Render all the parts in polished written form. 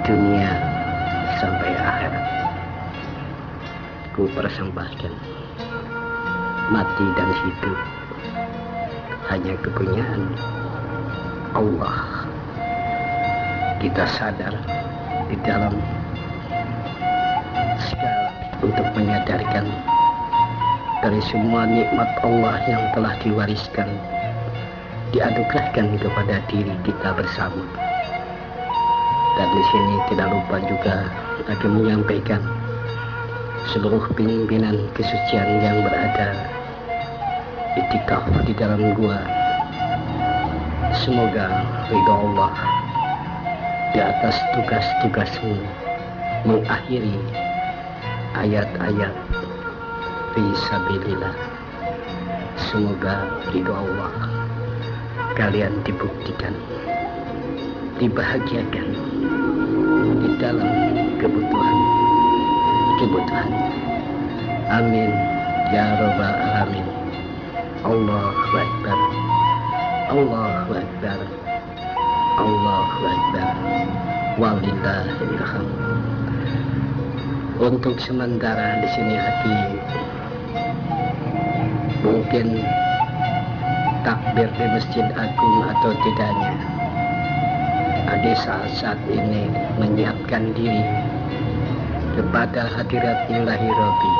dunia sampai akhirat. Ku persembahkan mati dan hidup hanya kepunyaan Allah. Kita sadar di dalam segala untuk menyadarkan dari semua nikmat Allah yang telah diwariskan, dianugerahkan kepada diri kita bersama. Dan di sini tidak lupa juga akan menyampaikan seluruh pimpinan kesucian yang berada iktikaf di dalam gua. Semoga ridha Allah di atas tugas-tugasmu mengakhiri ayat-ayat fisabilillah. Semoga ridha Allah kalian dibuktikan, dibahagiakan di dalam kebutuhan. Amin ya rabbal alamin. Allahu akbar, Allahu akbar, Allahu akbar, walillahil hamd. Untuk sementara di sini hati mungkin takbir di Masjid Agung atau tidaknya, Adi saat ini menyiapkan diri kepada hadirat ilahi Rabbi,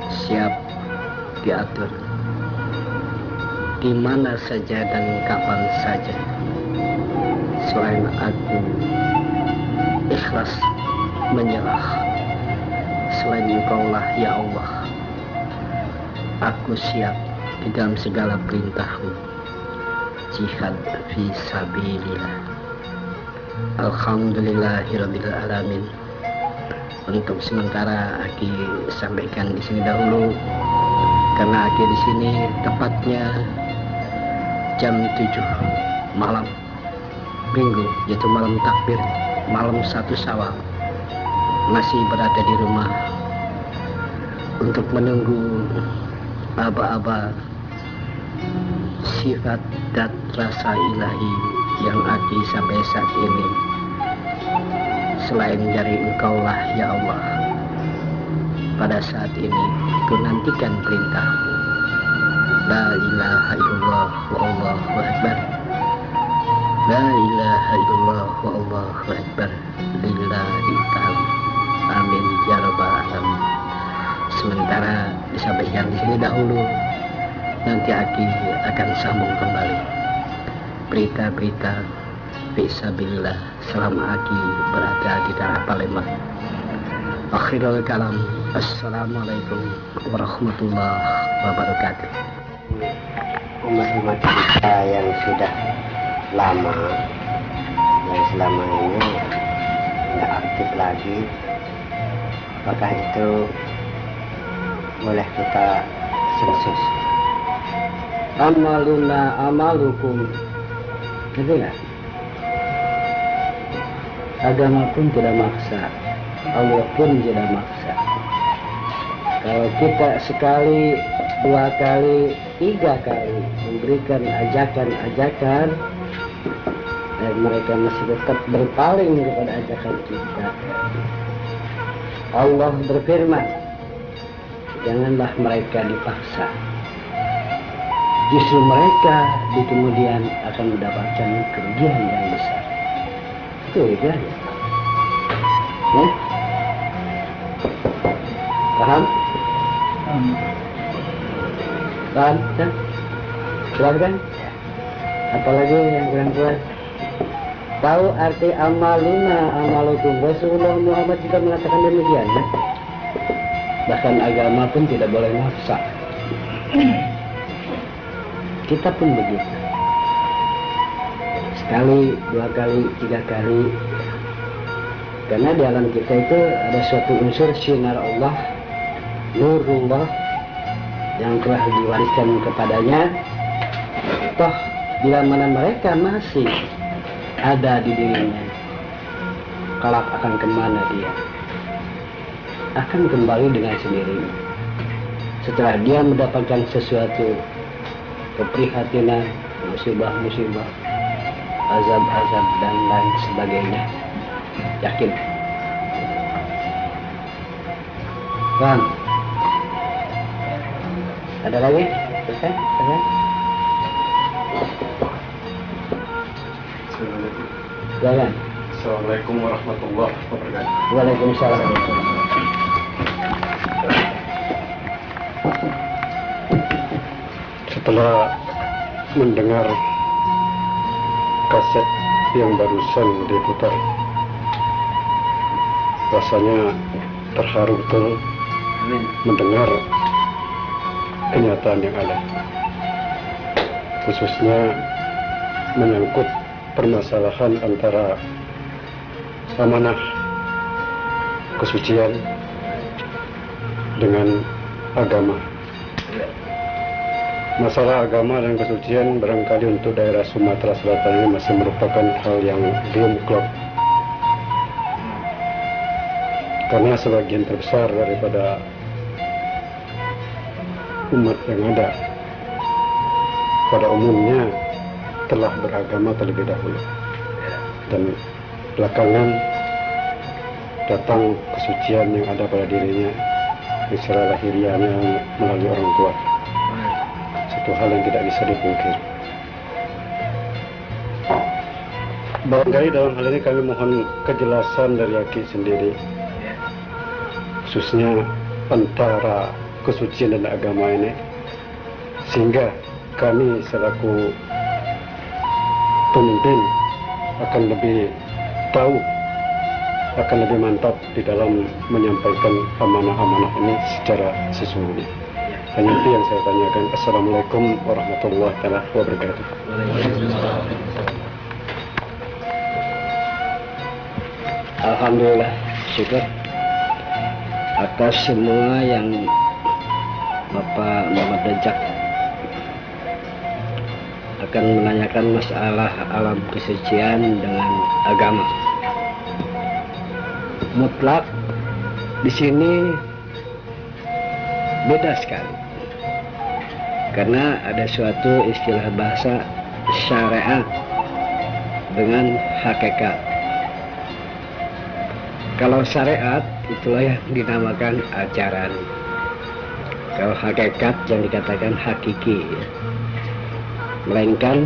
siap diatur di mana saja dan kapan saja. Selain aku ikhlas menyerah, selain Engkaulah ya Allah, aku siap di dalam segala perintahmu. Jihad fi sabilillah. Alhamdulillahirabbil alamin. Untuk sementara Aki sampaikan di sini dahulu, karena Aki di sini tepatnya jam 7 malam Minggu, yaitu malam takbir, malam 1 Syawal, masih berada di rumah untuk menunggu aba-aba sifat dan rasa ilahi yang Aki sampai saat ini. Selain dari Engkaulah ya Allah, pada saat ini ku nantikan perintahmu. La ilaha illallah wa Allahu akbar, la ilaha illallah wa Allahu akbar, lillahi ta'ala. Amin ya rabbal alamin. Sementara disampaikan di sini dahulu, nanti Aki akan sambung kembali berita-berita fisabilillah selama Aki berada di daerah Palembang. Akhirul kalam, assalamualaikum warahmatullahi wabarakatuh. Umat-umat kita yang sudah lama, yang selama ini tidak aktif lagi, apakah itu boleh kita sensus? Amaluna amalukum, gitu ya? Agama pun tidak maksa, Allah pun tidak maksa. Kalau kita sekali, 2 kali, 3 kali memberikan ajakan-ajakan dan mereka masih tetap berpaling kepada ajakan kita, Allah berfirman, janganlah mereka dipaksa. Justru mereka di kemudian akan mendapatkan kerugian yang besar. Itu ya. Paham? Paham? Silakan. Apalagi yang kurang puas? Tahu arti amaluna amalukum? Rasulullah Muhammad juga mengatakan demikian, ya? Bahkan agama pun tidak boleh maksa. Kita pun begitu. Sekali, 2 kali, 3 kali. Karena di alam kita itu ada suatu unsur sinar Allah, nurullah yang telah diwariskan kepadanya. Toh bila mana mereka masih ada di dirinya, kelak akan kemana dia? Akan kembali dengan sendirinya. Setelah dia mendapatkan sesuatu keprihatinan, musibah-musibah, azab-azab dan lain sebagainya, yakin. Bang, ada lagi? Selesai? Jalan. Assalamualaikum warahmatullahi wabarakatuh. Waalaikumsalam. Setelah mendengar kaset yang barusan diputar, rasanya terharu betul Amin. mendengar kenyataan yang ada, khususnya menyangkut permasalahan antara amanah kesucian dengan agama. Masalah agama dan kesucian barangkali untuk daerah Sumatera Selatan ini masih merupakan hal yang belum klop, karena sebagian terbesar daripada umat yang ada pada umumnya telah beragama terlebih dahulu, dan belakangan datang kesucian yang ada pada dirinya secara lahiriahnya melalui orang tua. Satu hal yang tidak bisa dipungkiri. Barangkali dalam hal ini kami mohon kejelasan dari Aki sendiri, khususnya antara kesucian dan agama ini, sehingga kami selaku pemimpin akan lebih tahu, akan lebih mantap di dalam menyampaikan amanah-amanah ini secara sesungguhnya. Hanya itu yang saya tanyakan. Assalamualaikum warahmatullahi wabarakatuh. Alhamdulillah, syukur atas semua yang Bapak Muhammad Dajjal akan menanyakan masalah alam kesucian dengan agama. Mutlak di sini beda sekali, karena ada suatu istilah bahasa syariat dengan hakikat. Kalau syariat itulah yang dinamakan ajaran. Kalau hakikat yang dikatakan hakiki. Melainkan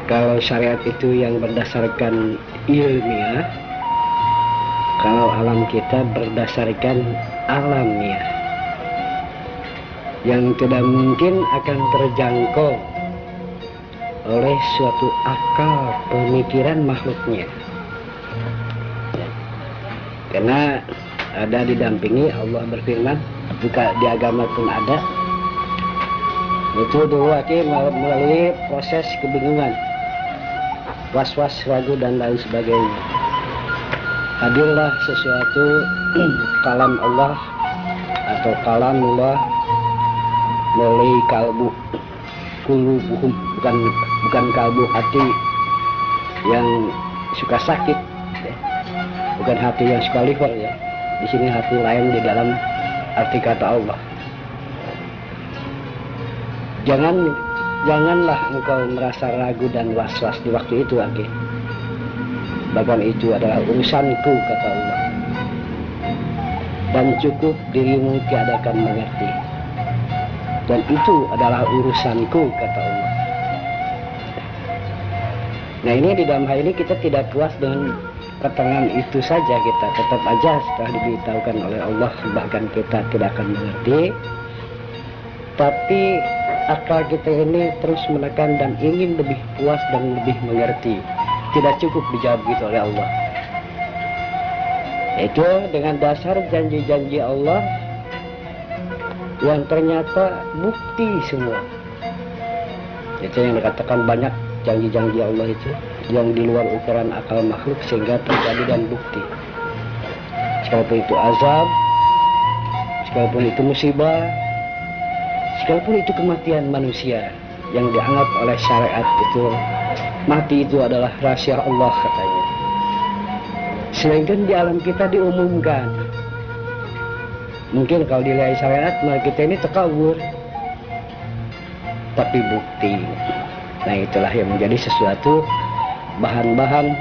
kalau syariat itu yang berdasarkan ilmiah, kalau alam kita berdasarkan alamiah, yang tidak mungkin akan terjangkau oleh suatu akal pemikiran makhluknya. Karena ada didampingi, Allah berfirman, juga di agama pun ada. Itu dulu melalui proses kebingungan, was-was, ragu dan lain sebagainya. Hadirlah sesuatu kalam Allah atau kalamullah melalui kalbu kulubuhum, bukan kalbu hati yang suka sakit, ya. Bukan hati yang suka liver, ya. Di sini hati lain di dalam arti kata Allah. Janganlah engkau merasa ragu dan was-was di waktu itu, Aki. Bahkan itu adalah urusanku, kata Allah. Dan cukup dirimu tiadakan mengerti. Dan itu adalah urusanku, kata Allah. Nah, ini di dalam hal ini kita tidak puas dengan keterangan itu saja. Kita tetap aja setelah diberitahukan oleh Allah, bahkan kita tidak akan mengerti. Tapi akal kita ini terus menekan dan ingin lebih puas dan lebih mengerti. Tidak cukup dijawab gitu oleh Allah. Itu dengan dasar janji-janji Allah yang ternyata bukti semua. Itu yang dikatakan banyak janji-janji Allah itu yang di luar ukuran akal makhluk sehingga terjadi dan bukti. Sekalipun itu azab, sekalipun itu musibah, sekalipun itu kematian manusia yang dianggap oleh syariat itu, mati itu adalah rahasia Allah, katanya. Sedangkan di alam kita diumumkan. Mungkin kalau dilihat syariat, maka kita ini takabur. Tapi bukti. Nah, itulah yang menjadi sesuatu bahan-bahan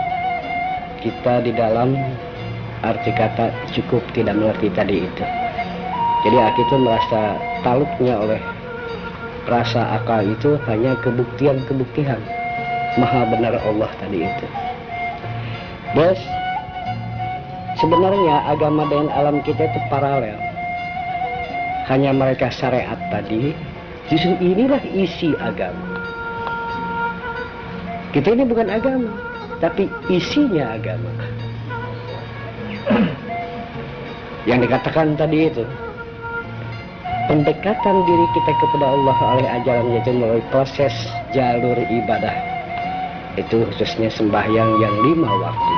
kita di dalam arti kata cukup tidak mengerti tadi itu. Jadi Aki itu merasa taluknya oleh rasa akal itu hanya kebuktian maha benar Allah tadi itu. Bos, sebenarnya agama dengan alam kita itu paralel. Hanya mereka syariat tadi, justru inilah isi agama. Kita ini bukan agama, tapi isinya agama. Yang dikatakan tadi itu, pendekatan diri kita kepada Allah oleh ajaran yaitu melalui proses jalur ibadah. Itu khususnya sembahyang yang 5 waktu.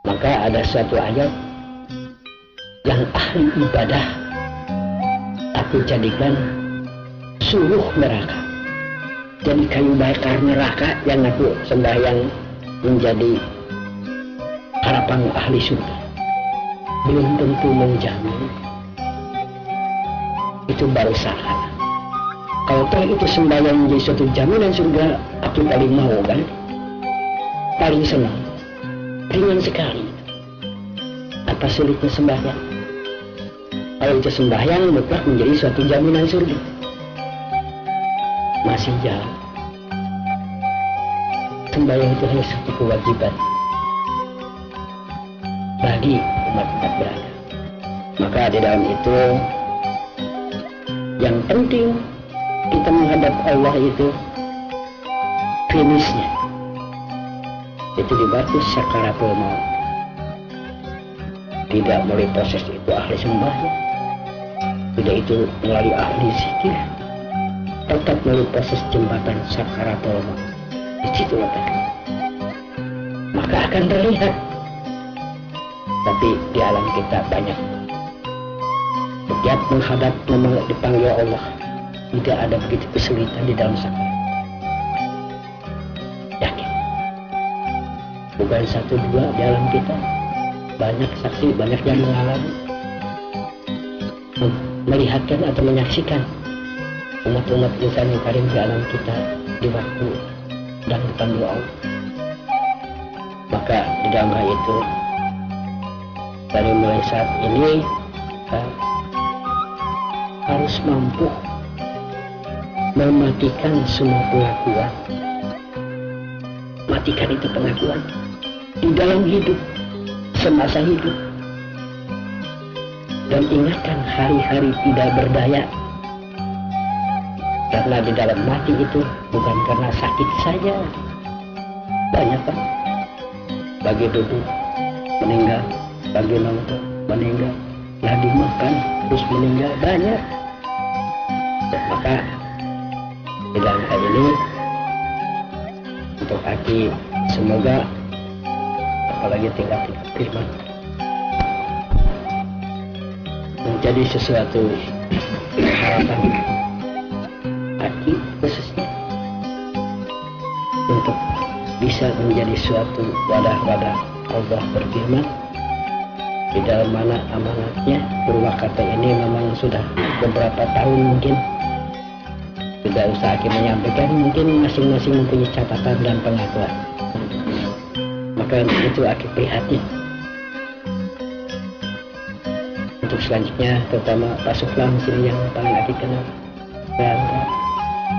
Maka ada suatu ayat yang ahli ibadah aku jadikan suruh neraka. Jadi kayu bakar neraka yang aku sembahyang menjadi harapan ahli surga. Belum tentu menjamin. Itu baru salah. Kalau toh itu sembahyang menjadi suatu jaminan surga, aku paling mau kan? Paling senang. Ringan sekali. Apa sulitnya sembahyang? Kalau itu sembahyang mutlak menjadi suatu jaminan surga. Masih jauh. Sembahyang itu hanya suatu kewajiban bagi umat-umat beragama. Maka di dalam itu yang penting kita menghadap Allah itu finishnya itu di batu sakaratul maut. Tidak melalui proses itu ahli sembahyang, tidak itu melalui ahli zikir, tetap melalui proses jembatan sakaratul maut. Di situ letaknya. Maka akan terlihat. Tapi di alam kita banyak. Setiap menghadap dipanggil Allah, tidak ada begitu kesulitan di dalam sakarat. Yakin. Bukan 1-2 di alam kita. Banyak saksi, banyak yang mengalami. Melihatkan atau menyaksikan umat-umat insan yang karim di alam kita di waktu dan dipanggil Allah. Maka di dalam hal itu dari mulai saat ini kita harus mampu mematikan semua pengakuan. Matikan itu pengakuan di dalam hidup, semasa hidup. Dan ingatkan hari-hari tidak berdaya. Karena di dalam mati itu bukan karena sakit saja. Banyak kan? Bagi duduk, meninggal. Bagi nonton, meninggal. Lagi makan, terus meninggal. Banyak. Dan maka di dalam hal ini untuk Aki semoga apalagi tingkat-tingkat firman menjadi sesuatu harapan Aki khususnya untuk bisa menjadi suatu wadah-wadah Allah berfirman di dalam mana amanatnya. Purwakarta ini memang sudah beberapa tahun mungkin tidak usah Aki menyampaikan, mungkin masing-masing mempunyai catatan dan pengakuan. Maka itu Aki prihatin. Untuk selanjutnya terutama Pak Suklam sini yang paling Aki kenal, Rangga,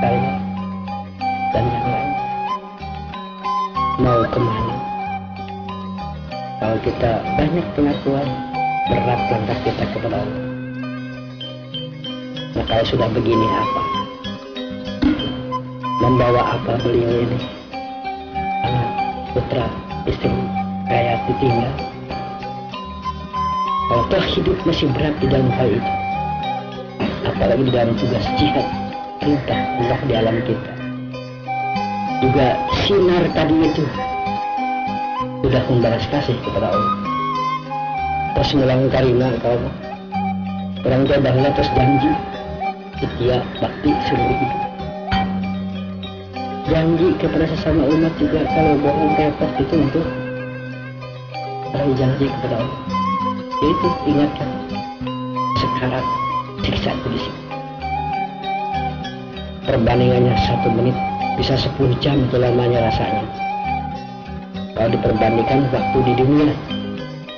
saya dan yang lain. Mau kemana? Kalau kita banyak pengakuan, berat langkah kita kepada Allah. Nah kalau sudah begini apa? Membawa apa beliau ini? Anak, putra, istri, kayak ditinggal. Kalau toh hidup masih berat di dalam hal itu, apalagi di dalam tugas jihad perintah Allah di alam kita. Juga sinar tadi itu sudah membalas kasih kepada Allah. Terus ngulang karima kalau orang tua bahwa terus janji setia bakti seluruh hidup. Janji kepada sesama umat juga kalau bohong repot itu untuk raih janji kepada Allah. Itu ingatkan sekarat siksa itu di sini. Perbandingannya 1 menit bisa 10 jam itu lamanya rasanya. Kalau diperbandingkan waktu di dunia,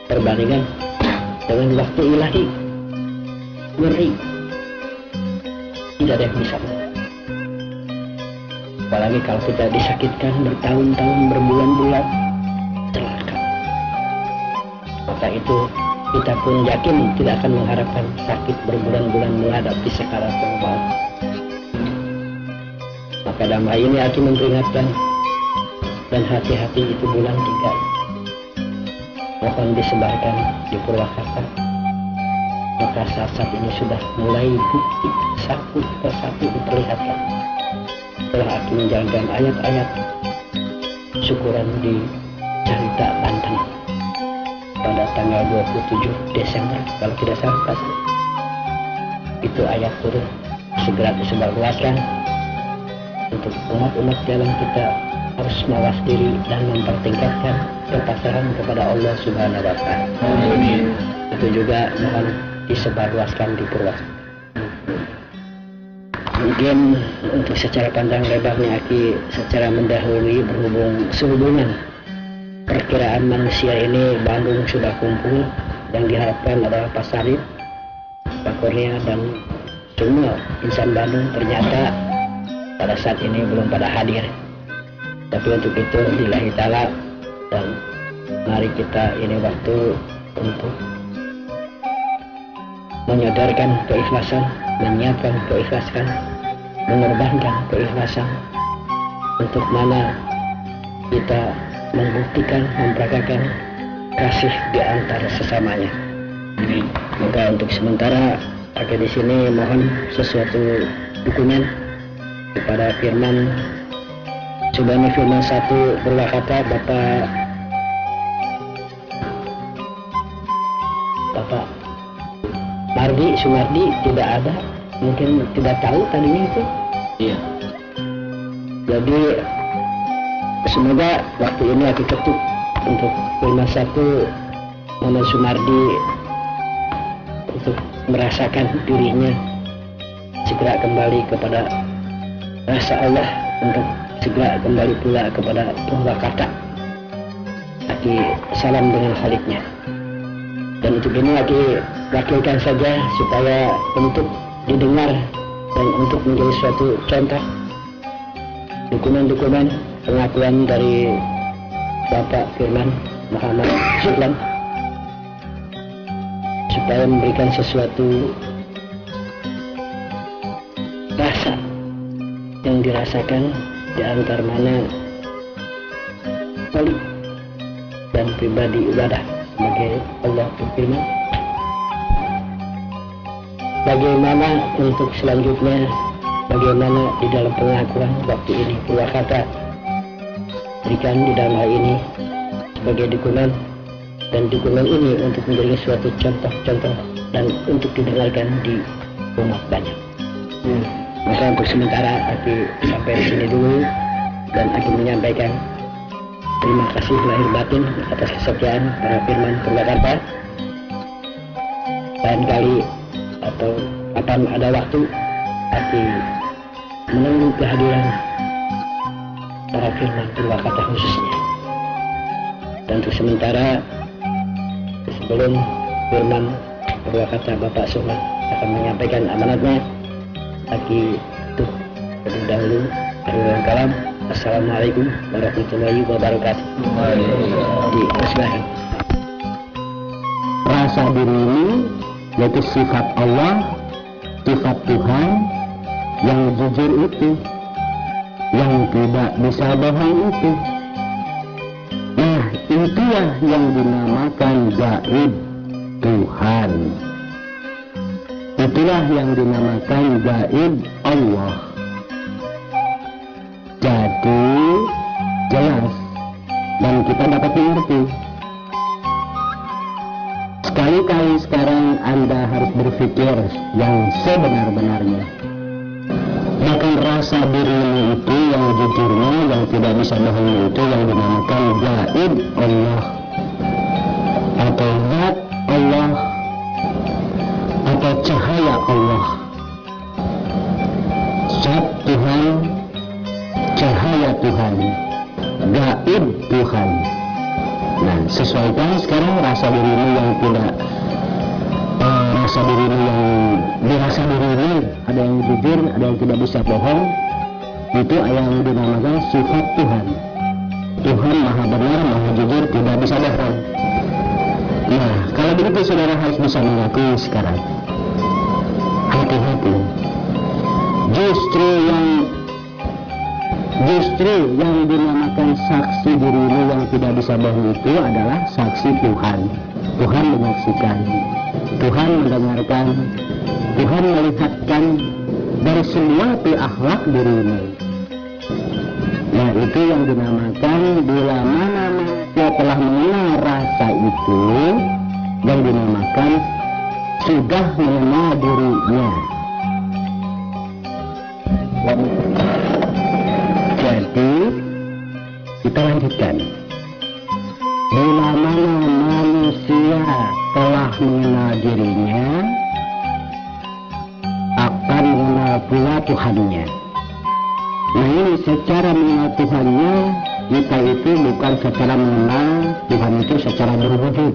perbandingan dengan waktu ilahi, ngeri. Tidak ada yang bisa. Apalagi kalau kita disakitkan bertahun-tahun, berbulan-bulan, celaka. Maka itu kita pun yakin tidak akan mengharapkan sakit berbulan-bulan menghadapi sekaratul maut. Maka dalam hal ini aku memperingatkan dan hati-hati itu bulan 3. Mohon disebarkan di Purwakarta. Maka saat ini sudah mulai bukti satu persatu diperlihatkan. Setelah aku menjalankan ayat-ayat syukuran di Carita, Banten pada tanggal 27 Desember kalau tidak salah pas. Itu ayat turun segera disebarluaskan untuk umat-umat jalan kita harus mawas diri dan mempertingkatkan kepasrahan kepada Allah Subhanahu wa Ta'ala. Itu juga mohon disebarluaskan di Purwakarta. Mungkin untuk secara pandang lebarnya Aki secara mendahului sehubungan perkiraan manusia ini Bandung sudah kumpul, yang diharapkan adalah Pak Sarip, Pak Kurnia dan semua insan Bandung ternyata pada saat ini belum pada hadir. Tapi untuk itu lillahi ta'ala, dan mari kita ini waktu untuk menyadarkan keikhlasan, menyiapkan keikhlasan, mengorbankan keikhlasan untuk mana kita membuktikan, memperagakan kasih di antara sesamanya. Maka untuk sementara agar di sini mohon sesuatu dukungan kepada firman Subhani firman 1 Purwakarta Bapak Mardi Sumardi tidak ada, mungkin tidak tahu tadinya itu. Iya. Jadi semoga waktu ini aku ketuk untuk firman 1 Muhammad Sumardi untuk merasakan dirinya segera kembali kepada rasa Allah, untuk segera kembali pula kepada Purwakarta. Aki salam dengan khalidnya. Dan untuk ini Aki wakilkan saja supaya untuk didengar dan untuk menjadi suatu contoh dokumen-dokumen pengakuan dari Bapak Firman Muhammad Zidlan, supaya memberikan sesuatu rasa yang dirasakan di antar mana wali dan pribadi ibadah sebagai Allah berfirman. Bagaimana untuk selanjutnya, bagaimana di dalam pengakuan waktu ini Purwakarta berikan di dalam hal ini sebagai dukungan, dan dukungan ini untuk menjadi suatu contoh-contoh dan untuk didengarkan di umat banyak. Maka untuk sementara aku sampai di sini dulu, dan aku menyampaikan terima kasih lahir batin atas kesetiaan para firman Purwakarta. Lain kali atau kapan ada waktu, aku menunggu kehadiran para firman Purwakarta khususnya. Dan untuk sementara, sebelum firman Purwakarta Bapak Sumat akan menyampaikan amanatnya, Aki tuh terlebih dahulu akhirul kalam. Assalamualaikum warahmatullahi wabarakatuh. Dipersilakan. Rasa diri ini yaitu sifat Allah, sifat Tuhan yang jujur itu, yang tidak bisa bohong itu. Nah, itulah yang dinamakan gaib Tuhan. Itulah yang dinamakan gaib Allah. Jadi jelas dan kita dapat mengerti. Sekali-kali sekarang Anda harus berpikir yang sebenar-benarnya. Bahkan rasa dirimu itu yang jujurnya, yang tidak bisa bohong itu yang dinamakan gaib Allah, atau zat Allah, atau cahaya Allah. Zat Tuhan, cahaya Tuhan, gaib Tuhan. Nah, sesuaikan sekarang rasa dirimu yang tidak rasa dirimu yang dirasa dirimu, ada yang jujur, ada yang tidak bisa bohong. Itu yang dinamakan sifat Tuhan. Tuhan maha benar, maha jujur, tidak bisa bohong. Nah, kalau begitu saudara harus bisa mengakui sekarang. Hati-hati. Justru yang dinamakan saksi dirimu yang tidak bisa bohong itu adalah saksi Tuhan. Tuhan menyaksikan, Tuhan mendengarkan, Tuhan melihatkan dari semua akhlak dirimu. Nah, itu yang dinamakan bila mana manusia telah mengenal rasa itu, yang dinamakan sudah mengenal dirinya. Jadi kita lanjutkan. Bila mana manusia telah mengenal dirinya, akan mengenal pula Tuhannya. Nah, ini secara mengenal Tuhannya, kita itu bukan secara mengenal Tuhan itu secara berwujud.